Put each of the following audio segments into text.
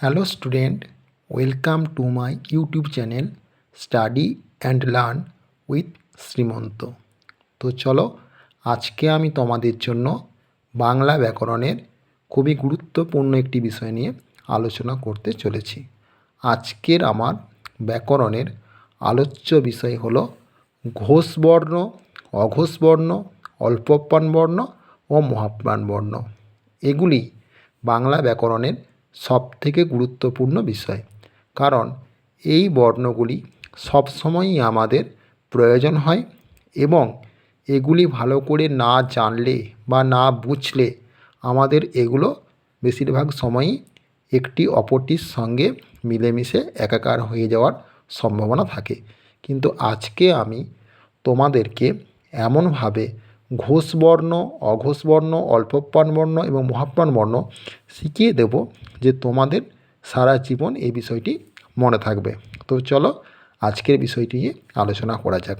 Hello student, welcome to my YouTube channel study and learn with Shrimanta. তো চলো, আজকে আমি তোমাদের জন্য বাংলা ব্যাকরণের খুবই গুরুত্বপূর্ণ একটি বিষয় নিয়ে আলোচনা করতে চলেছি। আজকের আমার ব্যাকরণের আলোচ্য বিষয় হলো ঘোষ বর্ণ, অঘোষ বর্ণ, অল্পপ্রাণ বর্ণ ও মহাপ্রাণ বর্ণ। এগুলি বাংলা ব্যাকরণের সবথেকে গুরুত্বপূর্ণ বিষয়, কারণ এই বর্ণগুলি সবসময়ই আমাদের প্রয়োজন হয় এবং এগুলি ভালো করে না জানলে বা না বুঝলে আমাদের এগুলো বেশিরভাগ সময়ই একটি অপরটির সঙ্গে মিলেমিশে একাকার হয়ে যাওয়ার সম্ভাবনা থাকে। কিন্তু আজকে আমি তোমাদেরকে এমনভাবে ঘোষ বর্ণ, অঘোষ বর্ণ, অল্পপ্রাণ বর্ণ এবং মহাপ্রাণ বর্ণ শিখিয়ে দেব যে তোমাদের সারা জীবন এই বিষয়টি মনে থাকবে। তো চলো আজকের বিষয়টি নিয়ে আলোচনা করা যাক।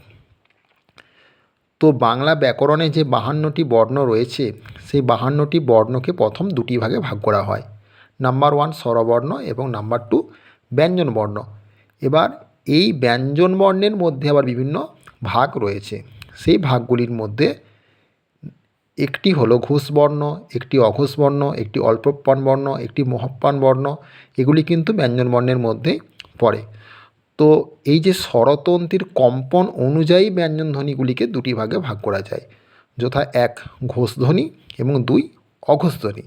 তো বাংলা ব্যাকরণে যে 52টি বর্ণ রয়েছে, সেই 52টি বর্ণকে প্রথম দুটি ভাগে ভাগ করা হয়। নাম্বার 1 স্বরবর্ণ এবং নাম্বার 2 ব্যঞ্জন বর্ণ। এবার এই ব্যঞ্জন বর্ণের মধ্যে আবার বিভিন্ন ভাগ রয়েছে। সেই ভাগগুলির মধ্যে একটি হলো ঘোষ বর্ণ, একটি অঘোষ বর্ণ, একটি অল্পপ্রাণ বর্ণ, একটি মহাপ্রাণ বর্ণ। এগুলি কিন্তু ব্যঞ্জন বর্ণের মধ্যেই পড়ে। তো এই যে স্বরতন্ত্রীর কম্পন অনুযায়ী ব্যঞ্জন ধ্বনিগুলিকে দুটি ভাগে ভাগ করা যায়, যথা 1 ঘোষ ধ্বনি এবং 2 অঘোষ ধ্বনি।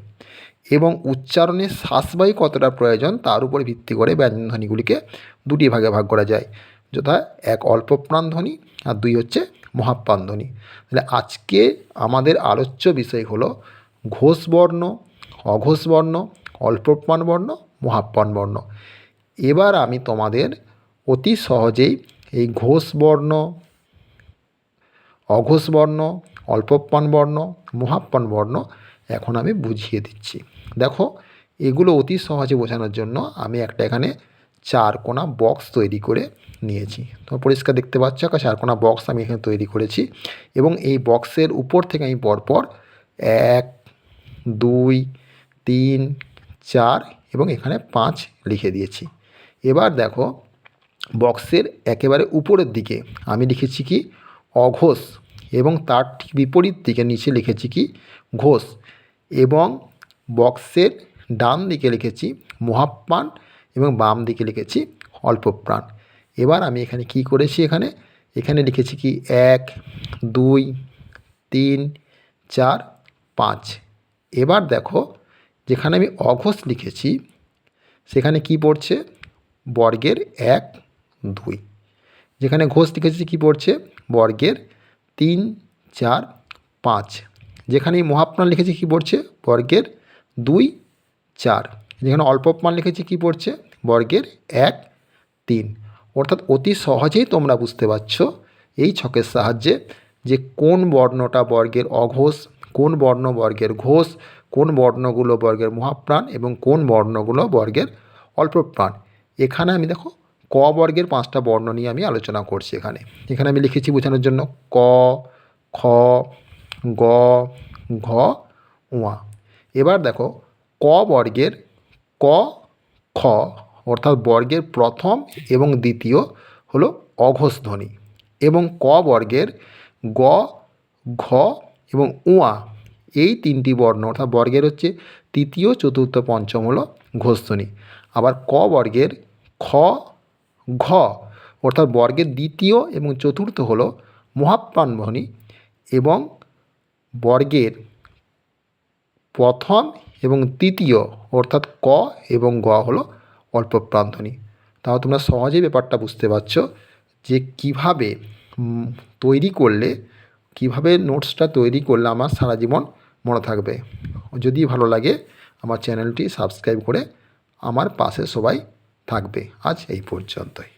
এবং উচ্চারণে শ্বাসবায়ু কতটা প্রয়োজন তার উপর ভিত্তি করে ব্যঞ্জন ধ্বনিগুলিকে দুটি ভাগে ভাগ করা যায়, যথা 1 অল্পপ্রাণ ধ্বনি আর 2 হচ্ছে মহাপ্রাণ ধ্বনি। তাহলে আজকে আমাদের আলোচ্য বিষয় হলো ঘোষ বর্ণ, অঘোষ বর্ণ, অল্পপ্রাণ বর্ণ, মহাপ্রাণ বর্ণ। এবার আমি তোমাদের অতি সহজেই এই ঘোষ বর্ণ, অঘোষ বর্ণ, অল্পপ্রাণ বর্ণ, মহাপ্রাণ বর্ণ এখন আমি বুঝিয়ে দিচ্ছি। দেখো, এগুলো অতি সহজে বোঝানোর জন্য আমি একটা এখানে 4 কোণা বক্স তৈরি করে নিয়েছি। তো পরিষ্কার দেখতে পাচ্ছ, 4 কোণা বক্স আমি এখানে তৈরি করেছি এবং এই বক্সের উপর থেকে আমি পরপর 1, 2, 3, 4 এবং এখানে 5 লিখে দিয়েছি। এবার দেখো, বক্সের একেবারে উপরের দিকে আমি লিখেছি কি অঘোষ এবং তার ঠিক বিপরীত দিকে নিচে লিখেছি কি ঘোষ, এবং বক্সের ডান দিকে লিখেছি মহাপ্রাণ এবং বাম দিকে লিখেছি অল্পপ্রাণ। এবার আমি এখানে কি করেছি, এখানে লিখেছি কি 1, 2, 3, 4, 5। এবার দেখো, যেখানে আমি অঘোষ লিখেছি সেখানে কি পড়ছে বর্গের 1, 2। যেখানে ঘোষ লিখেছি কি পড়ছে বর্গের 3, 4, 5। যেখানে মহাপ্রাণ লিখেছি কি পড়ছে বর্গের 2, 4। যেখানে অল্পপ্রাণ লিখেছি কি পড়ছে বর্গের 1, 3। অর্থাৎ অতি সহজেই তোমরা বুঝতে পারছো এই ছকের সাহায্যে যে কোন বর্ণটা বর্গের অঘোষ, কোন বর্ণ বর্গের ঘোষ, কোন বর্ণগুলো বর্গের মহাপ্রাণ এবং কোন বর্ণগুলো বর্গের অল্পপ্রাণ। এখানে আমি দেখো ক বর্গের 5টা বর্ণ নিয়ে আমি আলোচনা করছি। এখানে আমি লিখেছি বোঝানোর জন্য ক, খ, গ, ঘ, ঙ। এবার দেখো ক বর্গের ক, খ অর্থাৎ বর্গের প্রথম এবং দ্বিতীয় হলো অঘোষ ধ্বনি, এবং ক বর্গের গ, ঘ এবং ঙ এই 3টি বর্ণ অর্থাৎ বর্গের হচ্ছে তৃতীয়, চতুর্থ, পঞ্চম হলো ঘোষ ধ্বনি। আবার ক বর্গের খ, ঘ অর্থাৎ বর্গের দ্বিতীয় এবং চতুর্থ হলো মহাপ্রাণ ধ্বনি, এবং বর্গের প্রথম এবং তৃতীয় অর্থাৎ ক এবং গ হলো অল্পপ্রাণ ধ্বনি। তাও তোমরা সহজেই ব্যাপারটা বুঝতে পারছো যে কিভাবে নোটসটা তৈরি করলে আমার সারা জীবন মনে থাকবে। যদি ভালো লাগে আমার চ্যানেলটি সাবস্ক্রাইব করে আমার পাশে সবাই থাকবে। আজ এই পর্যন্তই।